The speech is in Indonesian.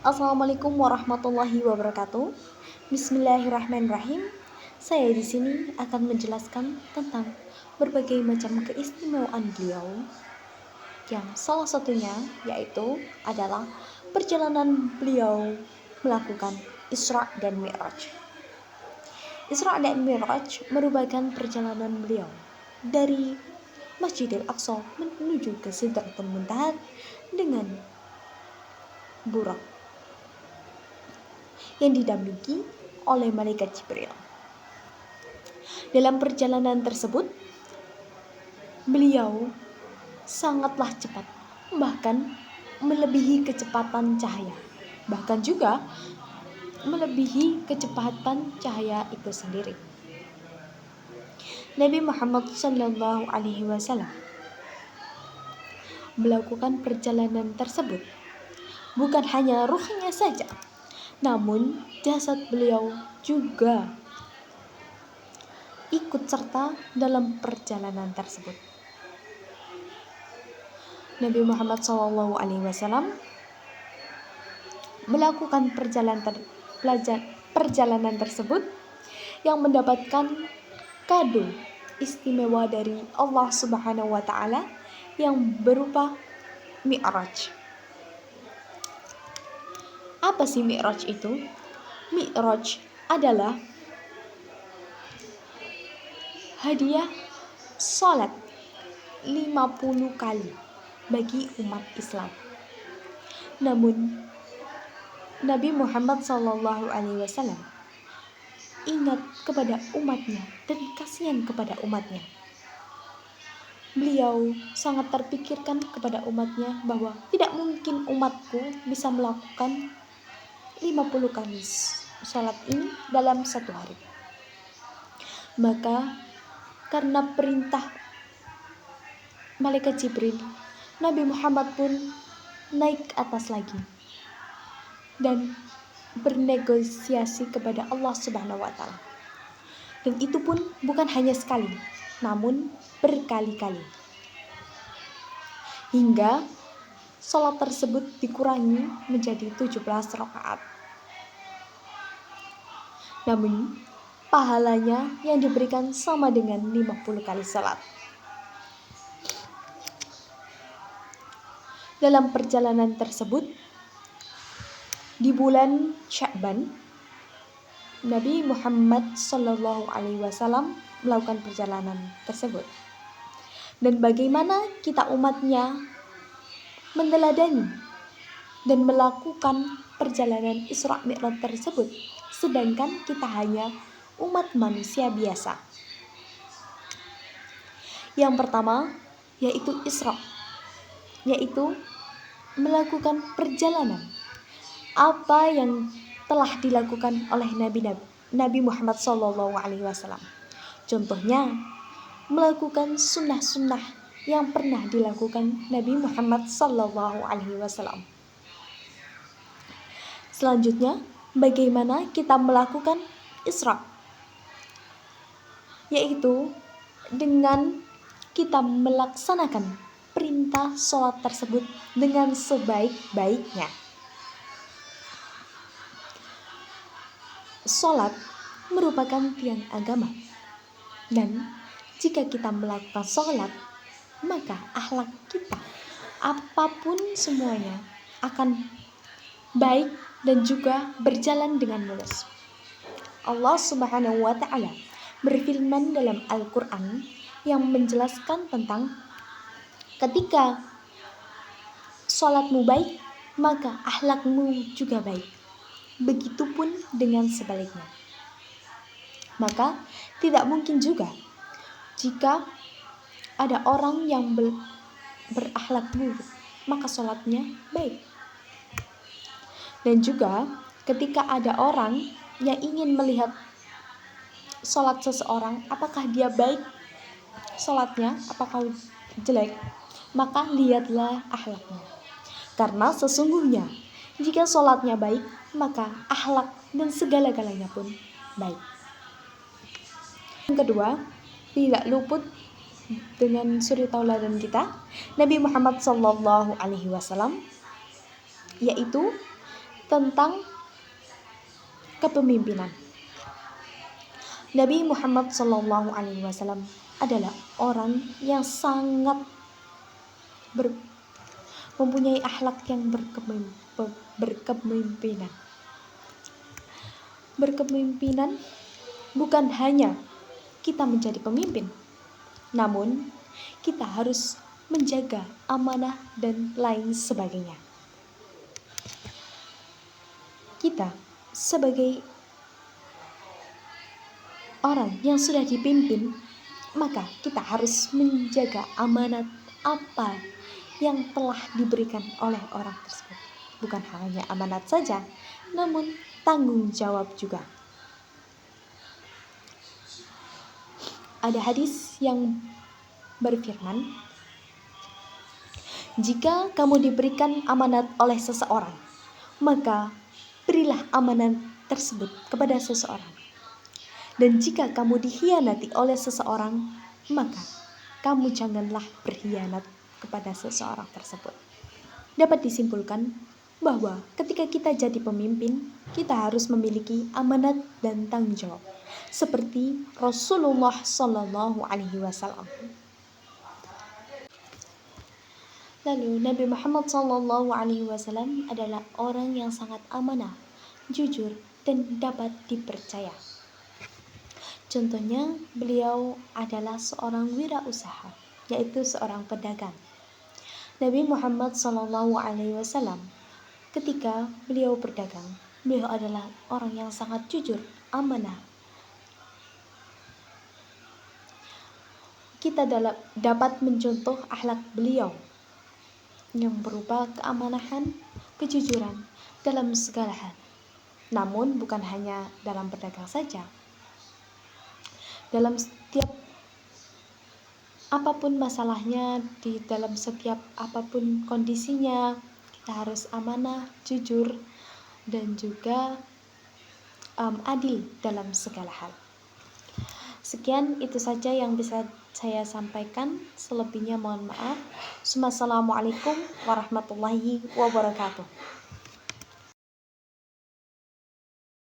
Assalamualaikum warahmatullahi wabarakatuh. Bismillahirrahmanirrahim. Saya di sini akan menjelaskan tentang berbagai macam keistimewaan beliau, yang salah satunya yaitu adalah perjalanan beliau melakukan Isra dan Mi'raj. Isra dan Mi'raj merupakan perjalanan beliau dari Masjidil Aqsa menuju ke Sidratul Muntaha dengan burak yang didampingi oleh malaikat Jibril. Dalam perjalanan tersebut, beliau sangatlah cepat, bahkan melebihi kecepatan cahaya, bahkan juga melebihi kecepatan cahaya itu sendiri. Nabi Muhammad SAW melakukan perjalanan tersebut bukan hanya ruhnya saja, namun jasad beliau juga ikut serta dalam perjalanan tersebut. Nabi Muhammad SAW melakukan perjalanan tersebut yang mendapatkan kado istimewa dari Allah Subhanahu wa Ta'ala yang berupa Mi'raj. Apa sih Mi'raj itu? Mi'raj adalah hadiah salat 50 kali bagi umat Islam. Namun Nabi Muhammad SAW ingat kepada umatnya dan kasihan kepada umatnya. Beliau sangat terpikirkan kepada umatnya bahwa tidak mungkin umatku bisa melakukan 50 kali salat ini dalam satu hari. Maka karena perintah malaikat Jibril, Nabi Muhammad pun naik ke atas lagi dan bernegosiasi kepada Allah Subhanahu wa Ta'ala. Dan itu pun bukan hanya sekali, namun berkali-kali. Hingga salat tersebut dikurangi menjadi 17 rakaat. Namun pahalanya yang diberikan sama dengan 50 kali salat. Dalam perjalanan tersebut, di bulan Sya'ban, Nabi Muhammad SAW melakukan perjalanan tersebut. Dan bagaimana kita umatnya meneladani dan melakukan perjalanan Isra Mi'raj tersebut, sedangkan kita hanya umat manusia biasa. Yang pertama yaitu Isra, yaitu melakukan perjalanan apa yang telah dilakukan oleh Nabi Muhammad SAW. Contohnya melakukan sunnah-sunnah yang pernah dilakukan Nabi Muhammad SAW. Selanjutnya, bagaimana kita melakukan Isra, yaitu dengan kita melaksanakan perintah sholat tersebut dengan sebaik-baiknya. Sholat merupakan tiang agama, dan jika kita melakukan sholat, maka akhlak kita, apapun semuanya, akan baik dan juga berjalan dengan mulus. Allah Subhanahu wa Ta'ala berfirman dalam Al-Quran yang menjelaskan tentang ketika sholatmu baik, maka akhlakmu juga baik. Begitupun dengan sebaliknya. Maka tidak mungkin juga jika ada orang yang berakhlak buruk, maka sholatnya baik. Dan juga ketika ada orang yang ingin melihat sholat seseorang, apakah dia baik sholatnya, apakah jelek, maka lihatlah akhlaknya. Karena sesungguhnya jika sholatnya baik, maka akhlak dan segala-galanya pun baik. Yang kedua, tidak luput dengan suri tauladan kita Nabi Muhammad SAW, yaitu tentang kepemimpinan. Nabi Muhammad SAW adalah orang yang sangat mempunyai akhlak yang berkepemimpinan. Berkepemimpinan bukan hanya kita menjadi pemimpin, namun kita harus menjaga amanah dan lain sebagainya. Kita sebagai orang yang sudah dipimpin, maka kita harus menjaga amanat apa yang telah diberikan oleh orang tersebut. Bukan hanya amanat saja, namun tanggung jawab juga. Ada hadis yang berfirman, jika kamu diberikan amanat oleh seseorang, maka berilah amanat tersebut kepada seseorang. Dan jika kamu dikhianati oleh seseorang, maka kamu janganlah berkhianat kepada seseorang tersebut. Dapat disimpulkan bahwa ketika kita jadi pemimpin, kita harus memiliki amanat dan tanggung jawab, seperti Rasulullah SAW. Lalu Nabi Muhammad SAW adalah orang yang sangat amanah, jujur, dan dapat dipercaya. Contohnya, beliau adalah seorang wirausaha, yaitu seorang pedagang. Nabi Muhammad SAW, ketika beliau berdagang, beliau adalah orang yang sangat jujur, amanah. Kita dapat mencontoh akhlak beliau yang berupa keamanahan, kejujuran dalam segala hal. Namun bukan hanya dalam berdagang saja. Dalam setiap apapun masalahnya, di dalam setiap apapun kondisinya, kita harus amanah, jujur, dan juga adil dalam segala hal. Sekian, itu saja yang bisa saya sampaikan. Selebihnya mohon maaf. Wassalamualaikum warahmatullahi wabarakatuh.